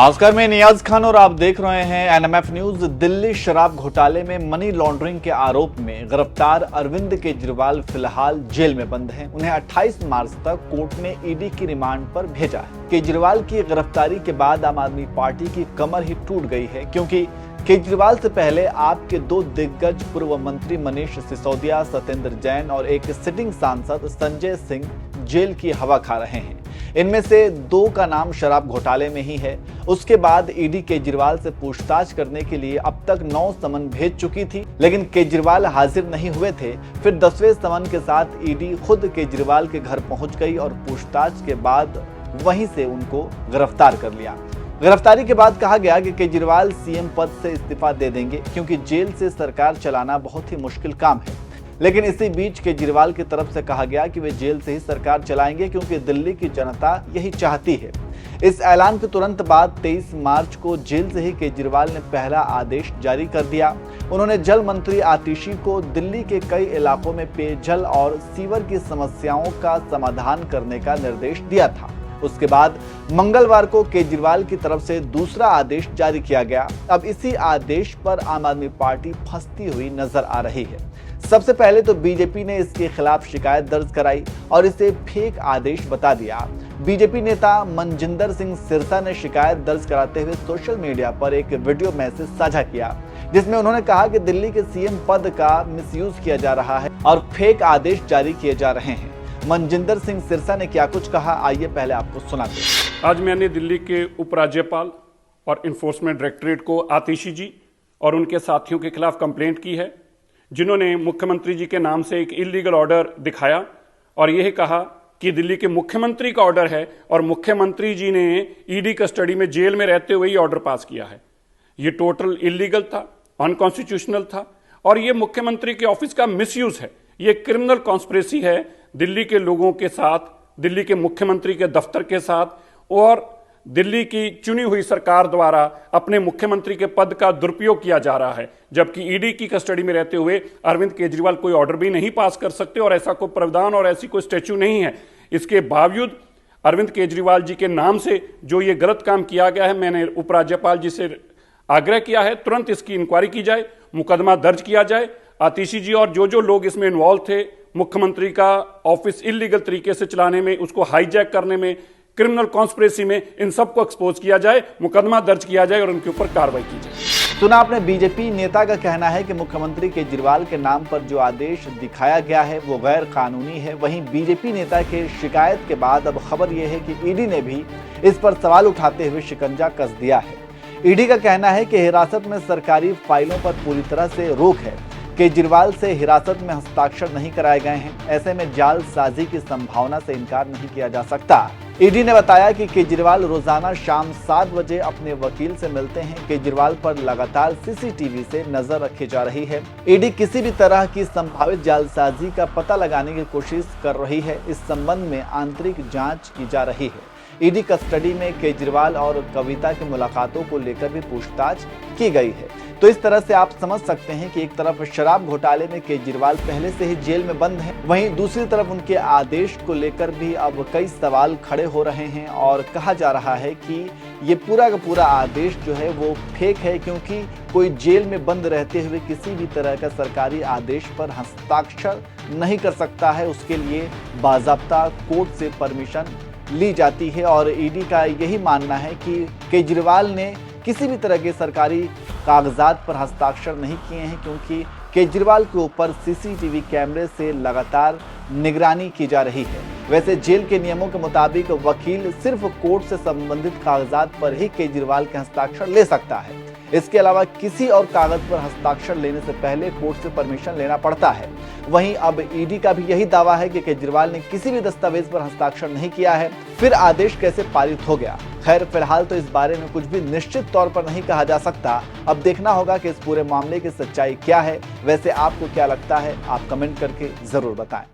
नमस्कार, मैं नियाज खान और आप देख रहे हैं एनएमएफ न्यूज। दिल्ली शराब घोटाले में मनी लॉन्ड्रिंग के आरोप में गिरफ्तार अरविंद केजरीवाल फिलहाल जेल में बंद हैं। उन्हें 28 मार्च तक कोर्ट ने ईडी की रिमांड पर भेजा है। केजरीवाल की गिरफ्तारी के बाद आम आदमी पार्टी की कमर ही टूट गई है, क्योंकि केजरीवाल से पहले आप के दो दिग्गज पूर्व मंत्री मनीष सिसोदिया, सत्येंद्र जैन और एक सिटिंग सांसद संजय सिंह जेल की हवा खा रहे हैं। इनमें से दो का नाम शराब घोटाले में ही है। उसके बाद ईडी केजरीवाल से पूछताछ करने के लिए अब तक 9 समन भेज चुकी थी, लेकिन केजरीवाल हाजिर नहीं हुए थे। फिर 10वें समन के साथ ईडी खुद केजरीवाल के घर पहुंच गई और पूछताछ के बाद वहीं से उनको गिरफ्तार कर लिया। गिरफ्तारी के बाद कहा गया कि केजरीवाल सीएम पद से इस्तीफा दे देंगे, क्योंकि जेल से सरकार चलाना बहुत ही मुश्किल काम है। लेकिन इसी बीच केजरीवाल की तरफ से कहा गया कि वे जेल से ही सरकार चलाएंगे, क्योंकि दिल्ली की जनता यही चाहती है। इस ऐलान के तुरंत बाद 23 मार्च को जेल से ही केजरीवाल ने पहला आदेश जारी कर दिया। उन्होंने जल मंत्री आतिशी को दिल्ली के कई इलाकों में पेयजल और सीवर की समस्याओं का समाधान करने का निर्देश दिया था। उसके बाद मंगलवार को केजरीवाल की तरफ से दूसरा आदेश जारी किया गया। अब इसी आदेश पर आम आदमी पार्टी फंसती हुई नजर आ रही है। सबसे पहले तो बीजेपी ने इसके खिलाफ शिकायत दर्ज कराई और इसे फेक आदेश बता दिया। बीजेपी नेता मनजिंदर सिंह सिरसा ने शिकायत दर्ज कराते हुए सोशल मीडिया पर एक वीडियो मैसेज साझा किया, जिसमें उन्होंने कहा कि दिल्ली के सीएम पद का मिसयूज किया जा रहा है और फेक आदेश जारी किए जा रहे हैं। मनजिंदर सिंह सिरसा ने क्या कुछ कहा, आइए पहले आपको सुनाते हैं। आज मैंने दिल्ली के उपराज्यपाल और इन्फोर्समेंट डायरेक्टरेट को आतिशी जी और उनके साथियों के खिलाफ कंप्लेंट की है, जिन्होंने मुख्यमंत्री जी के नाम से एक इलीगल ऑर्डर दिखाया और यह कहा कि दिल्ली के मुख्यमंत्री का ऑर्डर है और मुख्यमंत्री जी ने ईडी कस्टडी में जेल में रहते हुए ही ऑर्डर पास किया है। ये टोटल इलीगल था, अनकॉन्स्टिट्यूशनल था और ये मुख्यमंत्री के ऑफिस का मिसयूज है। ये क्रिमिनल कॉन्स्पिरेसी है दिल्ली के लोगों के साथ, दिल्ली के मुख्यमंत्री के दफ्तर के साथ और दिल्ली की चुनी हुई सरकार द्वारा अपने मुख्यमंत्री के पद का दुरुपयोग किया जा रहा है। जबकि ईडी की कस्टडी में रहते हुए अरविंद केजरीवाल कोई ऑर्डर भी नहीं पास कर सकते और ऐसा कोई प्रावधान और ऐसी कोई स्टैच्यू नहीं है। इसके बावजूद अरविंद केजरीवाल जी के नाम से जो ये गलत काम किया गया है, मैंने उपराज्यपाल जी से आग्रह किया है तुरंत इसकी इंक्वायरी की जाए, मुकदमा दर्ज किया जाए। आतिशी जी और जो लोग इसमें इन्वॉल्व थे, मुख्यमंत्री का ऑफिस इलीगल तरीके से चलाने में, उसको हाईजैक करने में, क्रिमिनल कॉन्स्पिरेसी में, इन सबको एक्सपोज किया जाए, मुकदमा दर्ज किया जाए और उनके ऊपर कार्रवाई की जाए। सुना आपने, बीजेपी नेता का कहना है कि मुख्यमंत्री केजरीवाल के नाम पर जो आदेश दिखाया गया है वो गैर कानूनी है। वहीं बीजेपी नेता के शिकायत के बाद अब खबर यह है कि ईडी ने भी इस पर सवाल उठाते हुए शिकंजा कस दिया है। ईडी का कहना है कि हिरासत में सरकारी फाइलों पर पूरी तरह से रोक है। केजरीवाल से हिरासत में हस्ताक्षर नहीं कराए गए हैं, ऐसे में जालसाजी की संभावना से इनकार नहीं किया जा सकता। ईडी ने बताया कि केजरीवाल रोजाना शाम 7 बजे अपने वकील से मिलते हैं। केजरीवाल पर लगातार सीसीटीवी से नजर रखी जा रही है। ईडी किसी भी तरह की संभावित जालसाजी का पता लगाने की कोशिश कर रही है। इस संबंध में आंतरिक जांच की जा रही है। ईडी कस्टडी में केजरीवाल और कविता की मुलाकातों को लेकर भी पूछताछ की गई है। तो इस तरह से आप समझ सकते हैं कि एक तरफ शराब घोटाले में केजरीवाल पहले से ही जेल में बंद हैं, वहीं दूसरी तरफ उनके आदेश को लेकर भी अब कई सवाल खड़े हो रहे हैं और कहा जा रहा है कि ये पूरा का पूरा आदेश जो है वो फेक है, क्योंकि कोई जेल में बंद रहते हुए किसी भी तरह का सरकारी आदेश पर हस्ताक्षर नहीं कर सकता है। उसके लिए बाज़ाब्ता कोर्ट से परमिशन ली जाती है और ईडी का यही मानना है कि केजरीवाल ने किसी भी तरह के सरकारी कागजात पर हस्ताक्षर नहीं किए हैं, क्योंकि केजरीवाल के ऊपर सीसीटीवी कैमरे से लगातार निगरानी की जा रही है। वैसे जेल के नियमों के मुताबिक वकील सिर्फ कोर्ट से संबंधित कागजात पर ही केजरीवाल के हस्ताक्षर ले सकता है। इसके अलावा किसी और कागज पर हस्ताक्षर लेने से पहले कोर्ट से परमिशन लेना पड़ता है। वहीं अब ईडी का भी यही दावा है कि केजरीवाल ने किसी भी दस्तावेज पर हस्ताक्षर नहीं किया है। फिर आदेश कैसे पारित हो गया? खैर, फिलहाल तो इस बारे में कुछ भी निश्चित तौर पर नहीं कहा जा सकता। अब देखना होगा कि इस पूरे मामले की सच्चाई क्या है। वैसे आपको क्या लगता है, आप कमेंट करके जरूर बताएं।